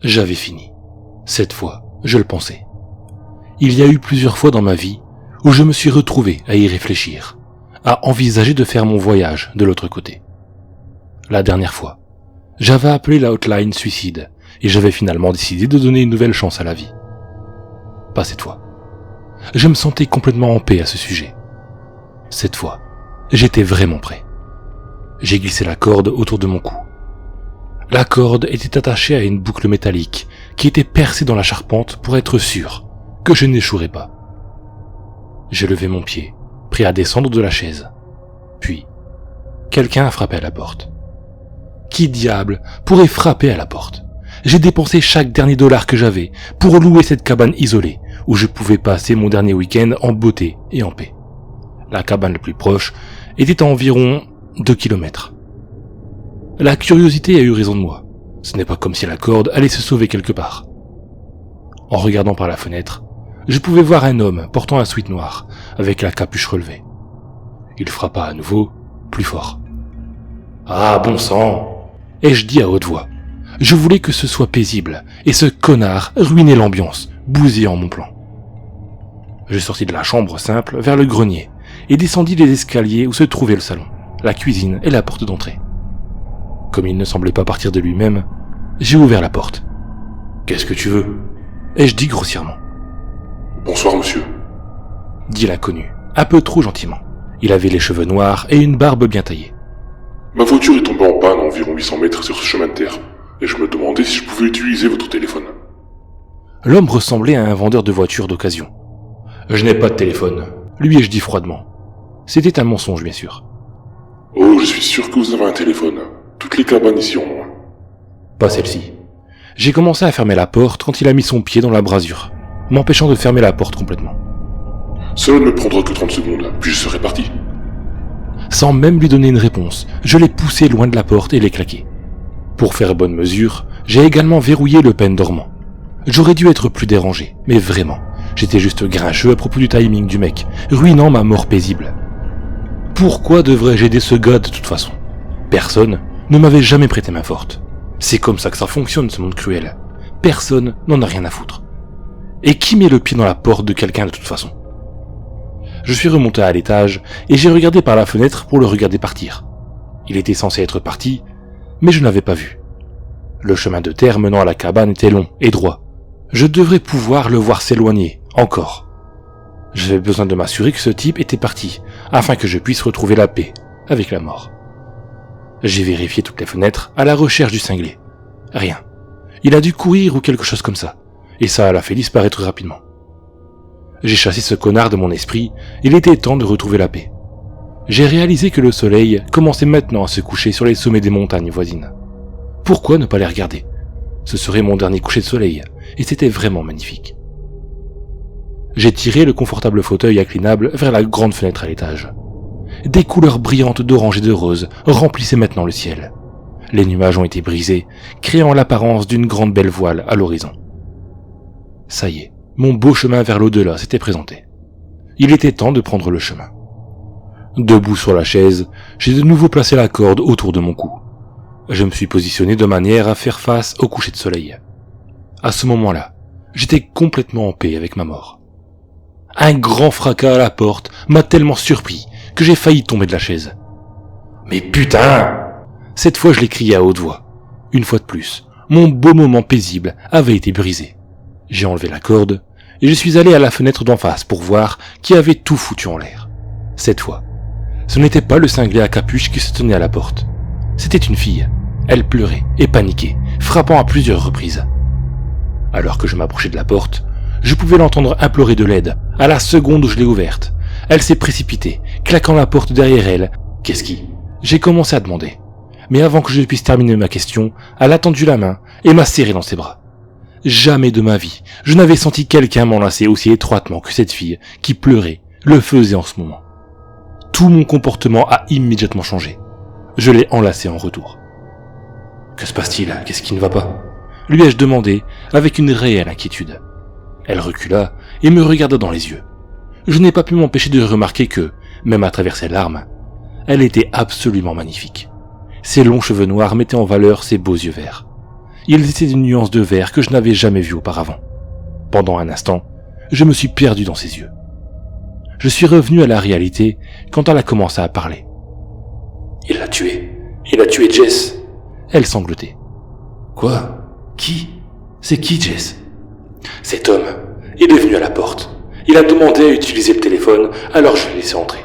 J'avais fini. Cette fois, je le pensais. Il y a eu plusieurs fois dans ma vie où je me suis retrouvé à y réfléchir, à envisager de faire mon voyage de l'autre côté. La dernière fois, j'avais appelé la hotline suicide et j'avais finalement décidé de donner une nouvelle chance à la vie. Pas cette fois. Je me sentais complètement en paix à ce sujet. Cette fois, j'étais vraiment prêt. J'ai glissé la corde autour de mon cou. La corde était attachée à une boucle métallique qui était percée dans la charpente pour être sûr que je n'échouerais pas. J'ai levé mon pied, prêt à descendre de la chaise. Puis, quelqu'un a frappé à la porte. Qui diable pourrait frapper à la porte? J'ai dépensé chaque dernier dollar que j'avais pour louer cette cabane isolée où je pouvais passer mon dernier week-end en beauté et en paix. La cabane la plus proche était à environ 2 kilomètres. La curiosité a eu raison de moi. Ce n'est pas comme si la corde allait se sauver quelque part. En regardant par la fenêtre, je pouvais voir un homme portant un sweat noir, avec la capuche relevée. Il frappa à nouveau, plus fort. « Ah, bon sang !» ai-je dit à haute voix. Je voulais que ce soit paisible, et ce connard ruinait l'ambiance, bousillant mon plan. Je sortis de la chambre simple vers le grenier, et descendis les escaliers où se trouvait le salon, la cuisine et la porte d'entrée. Comme il ne semblait pas partir de lui-même, j'ai ouvert la porte. « Qu'est-ce que tu veux ?» ai-je dit grossièrement. « Bonsoir, monsieur. » dit l'inconnu, un peu trop gentiment. Il avait les cheveux noirs et une barbe bien taillée. « Ma voiture est tombée en panne à environ 800 mètres sur ce chemin de terre, et je me demandais si je pouvais utiliser votre téléphone. » L'homme ressemblait à un vendeur de voitures d'occasion. « Je n'ai pas de téléphone, » lui ai-je dit froidement. C'était un mensonge, bien sûr. « Oh, je suis sûr que vous avez un téléphone. Toutes les cabanes ici en ont un. » Pas celle-ci. J'ai commencé à fermer la porte quand il a mis son pied dans la brasure, m'empêchant de fermer la porte complètement. « Cela ne me prendra que 30 secondes, puis je serai parti. » Sans même lui donner une réponse, je l'ai poussé loin de la porte et l'ai claqué. Pour faire bonne mesure, j'ai également verrouillé le pen dormant. J'aurais dû être plus dérangé, mais vraiment, j'étais juste grincheux à propos du timing du mec, ruinant ma mort paisible. Pourquoi devrais-je aider ce gars de toute façon? Personne ne m'avait jamais prêté main forte. C'est comme ça que ça fonctionne, ce monde cruel. Personne n'en a rien à foutre. Et qui met le pied dans la porte de quelqu'un de toute façon? Je suis remonté à l'étage et j'ai regardé par la fenêtre pour le regarder partir. Il était censé être parti, mais je n'avais pas vu. Le chemin de terre menant à la cabane était long et droit. Je devrais pouvoir le voir s'éloigner, encore. J'avais besoin de m'assurer que ce type était parti, afin que je puisse retrouver la paix avec la mort. J'ai vérifié toutes les fenêtres à la recherche du cinglé. Rien. Il a dû courir ou quelque chose comme ça, et ça l'a fait disparaître rapidement. J'ai chassé ce connard de mon esprit, il était temps de retrouver la paix. J'ai réalisé que le soleil commençait maintenant à se coucher sur les sommets des montagnes voisines. Pourquoi ne pas les regarder? Ce serait mon dernier coucher de soleil, et c'était vraiment magnifique. J'ai tiré le confortable fauteuil inclinable vers la grande fenêtre à l'étage. Des couleurs brillantes d'orange et de rose remplissaient maintenant le ciel. Les nuages ont été brisés, créant l'apparence d'une grande belle voile à l'horizon. Ça y est, mon beau chemin vers l'au-delà s'était présenté. Il était temps de prendre le chemin. Debout sur la chaise, j'ai de nouveau placé la corde autour de mon cou. Je me suis positionné de manière à faire face au coucher de soleil. À ce moment-là, j'étais complètement en paix avec ma mort. Un grand fracas à la porte m'a tellement surpris que j'ai failli tomber de la chaise. « Mais putain !» Cette fois je l'ai crié à haute voix. Une fois de plus, mon beau moment paisible avait été brisé. J'ai enlevé la corde et je suis allé à la fenêtre d'en face pour voir qui avait tout foutu en l'air. Cette fois, ce n'était pas le cinglé à capuche qui se tenait à la porte. C'était une fille. Elle pleurait et paniquait, frappant à plusieurs reprises. Alors que je m'approchais de la porte, je pouvais l'entendre implorer de l'aide. À la seconde où je l'ai ouverte, elle s'est précipitée, claquant la porte derrière elle. Qu'est-ce qui? J'ai commencé à demander. Mais avant que je puisse terminer ma question, elle a tendu la main et m'a serré dans ses bras. Jamais de ma vie, je n'avais senti quelqu'un m'enlacer aussi étroitement que cette fille qui pleurait, le faisait en ce moment. Tout mon comportement a immédiatement changé. Je l'ai enlacée en retour. « Que se passe-t-il? Qu'est-ce qui ne va pas ?» lui ai-je demandé avec une réelle inquiétude. Elle recula et me regarda dans les yeux. Je n'ai pas pu m'empêcher de remarquer que, même à travers ses larmes, elle était absolument magnifique. Ses longs cheveux noirs mettaient en valeur ses beaux yeux verts. Ils étaient d'une nuance de vert que je n'avais jamais vue auparavant. Pendant un instant, je me suis perdu dans ses yeux. Je suis revenu à la réalité quand elle a commencé à parler. « Il l'a tué. Il a tué Jess. » Elle sanglotait. « Quoi? Qui? C'est qui, Jess? » « Cet homme. Il est venu à la porte. Il a demandé à utiliser le téléphone, alors je l'ai laissé entrer.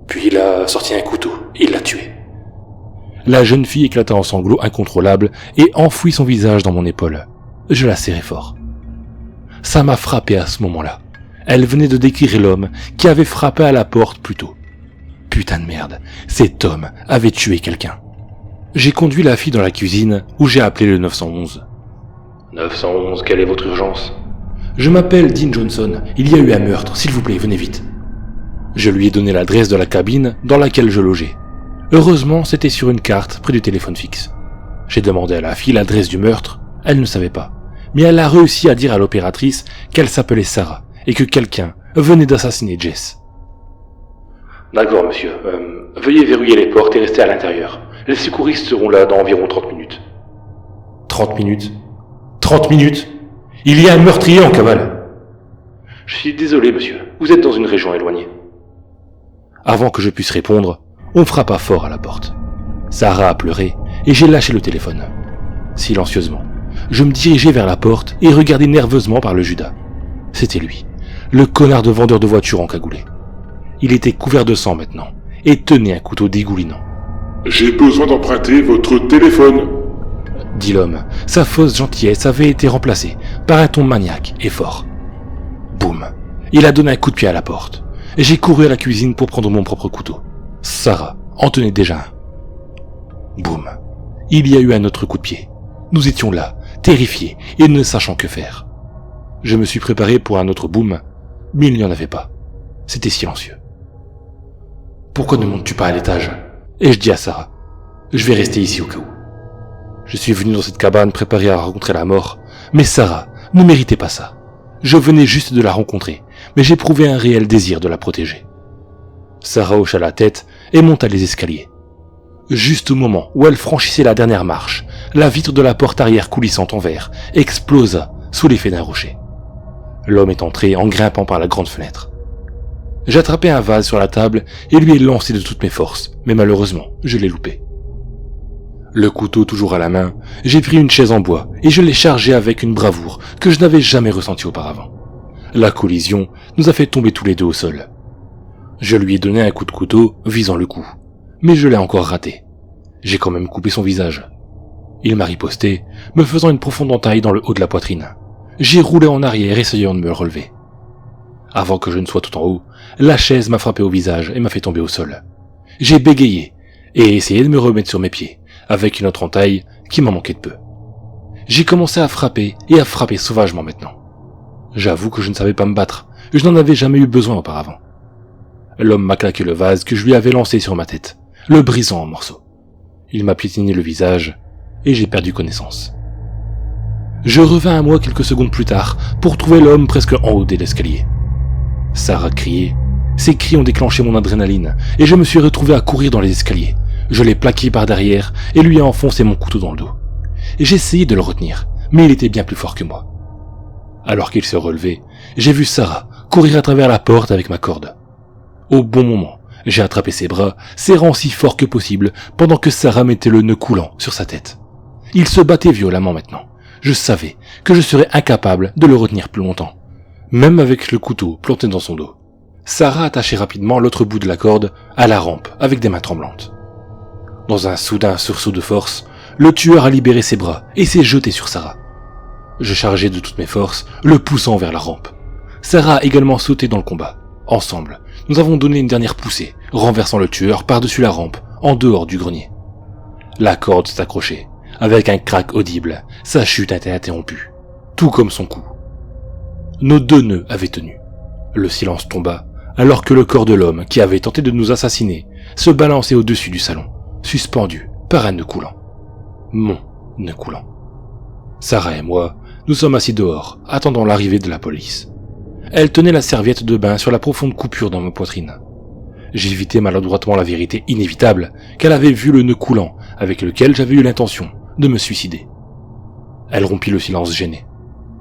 Puis il a sorti un couteau. Il l'a tué. » La jeune fille éclata en sanglots incontrôlables et enfouit son visage dans mon épaule. Je la serrai fort. Ça m'a frappé à ce moment-là. Elle venait de décrire l'homme qui avait frappé à la porte plus tôt. Putain de merde, cet homme avait tué quelqu'un. J'ai conduit la fille dans la cuisine où j'ai appelé le 911. 911, quelle est votre urgence? Je m'appelle Dean Johnson, il y a eu un meurtre, s'il vous plaît, venez vite. Je lui ai donné l'adresse de la cabine dans laquelle je logeais. Heureusement, c'était sur une carte près du téléphone fixe. J'ai demandé à la fille l'adresse du meurtre, elle ne savait pas. Mais elle a réussi à dire à l'opératrice qu'elle s'appelait Sarah et que quelqu'un venait d'assassiner Jess. D'accord, monsieur. Veuillez verrouiller les portes et rester à l'intérieur. Les secouristes seront là dans environ 30 minutes. 30 minutes? 30 minutes? Il y a un meurtrier en cavale. Je suis désolé, monsieur. Vous êtes dans une région éloignée. Avant que je puisse répondre, on frappa fort à la porte. Sarah a pleuré et j'ai lâché le téléphone. Silencieusement, je me dirigeais vers la porte et regardais nerveusement par le Judas. C'était lui, le connard de vendeur de voitures encagoulé. Il était couvert de sang maintenant et tenait un couteau dégoulinant. « J'ai besoin d'emprunter votre téléphone !» dit l'homme. Sa fausse gentillesse avait été remplacée par un ton maniaque et fort. Boum. Il a donné un coup de pied à la porte. J'ai couru à la cuisine pour prendre mon propre couteau. Sarah en tenait déjà un. Boum. Il y a eu un autre coup de pied. Nous étions là, terrifiés et ne sachant que faire. Je me suis préparé pour un autre boum, mais il n'y en avait pas. C'était silencieux. Pourquoi ne montes-tu pas à l'étage? Et je dis à Sarah, je vais rester ici au cas où. Je suis venu dans cette cabane préparé à rencontrer la mort, mais Sarah ne méritait pas ça. Je venais juste de la rencontrer, mais j'éprouvais un réel désir de la protéger. Sarah hocha la tête et monta les escaliers. Juste au moment où elle franchissait la dernière marche, la vitre de la porte arrière coulissante en verre explosa sous l'effet d'un rocher. L'homme est entré en grimpant par la grande fenêtre. J'ai attrapé un vase sur la table et lui ai lancé de toutes mes forces, mais malheureusement, je l'ai loupé. Le couteau toujours à la main, j'ai pris une chaise en bois et je l'ai chargée avec une bravoure que je n'avais jamais ressentie auparavant. La collision nous a fait tomber tous les deux au sol. Je lui ai donné un coup de couteau visant le cou, mais je l'ai encore raté. J'ai quand même coupé son visage. Il m'a riposté, me faisant une profonde entaille dans le haut de la poitrine. J'ai roulé en arrière essayant de me relever. Avant que je ne sois tout en haut, la chaise m'a frappé au visage et m'a fait tomber au sol. J'ai bégayé et essayé de me remettre sur mes pieds, avec une autre entaille qui m'a manqué de peu. J'ai commencé à frapper et à frapper sauvagement maintenant. J'avoue que je ne savais pas me battre, je n'en avais jamais eu besoin auparavant. L'homme m'a claqué le vase que je lui avais lancé sur ma tête, le brisant en morceaux. Il m'a piétiné le visage et j'ai perdu connaissance. Je revins à moi quelques secondes plus tard pour trouver l'homme presque en haut de l'escalier. Sarah criait. Ses cris ont déclenché mon adrénaline et je me suis retrouvé à courir dans les escaliers. Je l'ai plaqué par derrière et lui ai enfoncé mon couteau dans le dos. J'ai essayé de le retenir, mais il était bien plus fort que moi. Alors qu'il se relevait, j'ai vu Sarah courir à travers la porte avec ma corde. Au bon moment, j'ai attrapé ses bras, serrant si fort que possible pendant que Sarah mettait le nœud coulant sur sa tête. Il se battait violemment maintenant. Je savais que je serais incapable de le retenir plus longtemps, même avec le couteau planté dans son dos. Sarah attachait rapidement l'autre bout de la corde à la rampe avec des mains tremblantes. Dans un soudain sursaut de force, le tueur a libéré ses bras et s'est jeté sur Sarah. Je chargeai de toutes mes forces, le poussant vers la rampe. Sarah a également sauté dans le combat. Ensemble, nous avons donné une dernière poussée, renversant le tueur par-dessus la rampe, en dehors du grenier. La corde s'est accrochée. Avec un craque audible, sa chute a été interrompue, tout comme son cou. Nos deux nœuds avaient tenu. Le silence tomba, alors que le corps de l'homme qui avait tenté de nous assassiner se balançait au-dessus du salon, suspendu par un nœud coulant. Mon nœud coulant. Sarah et moi, nous sommes assis dehors, attendant l'arrivée de la police. Elle tenait la serviette de bain sur la profonde coupure dans ma poitrine. J'évitais maladroitement la vérité inévitable qu'elle avait vu le nœud coulant avec lequel j'avais eu l'intention de me suicider. Elle rompit le silence gêné.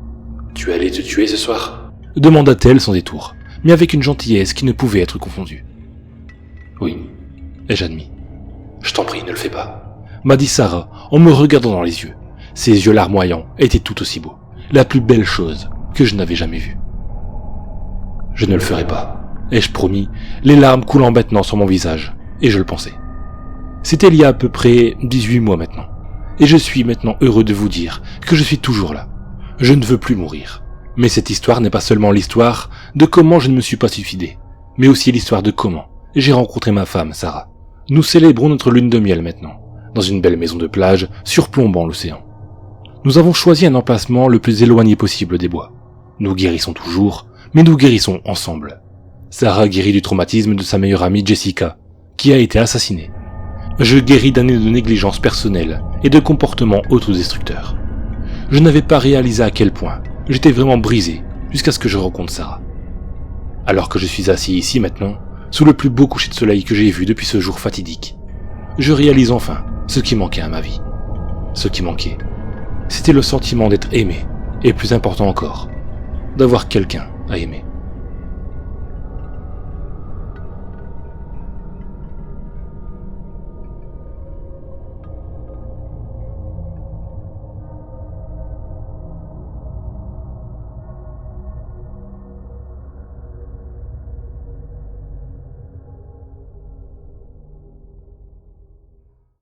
« Tu allais te tuer ce soir ?» demanda-t-elle sans détour, mais avec une gentillesse qui ne pouvait être confondue. « Oui, ai-je admis. »« Je t'en prie, ne le fais pas. » m'a dit Sarah en me regardant dans les yeux. Ses yeux larmoyants étaient tout aussi beaux, la plus belle chose que je n'avais jamais vue. « Je ne le ferai pas, ai-je promis, les larmes coulant maintenant sur mon visage, et je le pensais. C'était il y a à peu près 18 mois maintenant, et je suis maintenant heureux de vous dire que je suis toujours là. Je ne veux plus mourir. Mais cette histoire n'est pas seulement l'histoire de comment je ne me suis pas suicidé, mais aussi l'histoire de comment j'ai rencontré ma femme, Sarah. Nous célébrons notre lune de miel maintenant, dans une belle maison de plage surplombant l'océan. Nous avons choisi un emplacement le plus éloigné possible des bois. Nous guérissons toujours, mais nous guérissons ensemble. Sarah guérit du traumatisme de sa meilleure amie Jessica, qui a été assassinée. Je guéris d'années de négligence personnelle et de comportements autodestructeurs. Je n'avais pas réalisé à quel point j'étais vraiment brisé jusqu'à ce que je rencontre Sarah. Alors que je suis assis ici maintenant, sous le plus beau coucher de soleil que j'ai vu depuis ce jour fatidique, je réalise enfin ce qui manquait à ma vie. Ce qui manquait, c'était le sentiment d'être aimé, et plus important encore, d'avoir quelqu'un à aimer.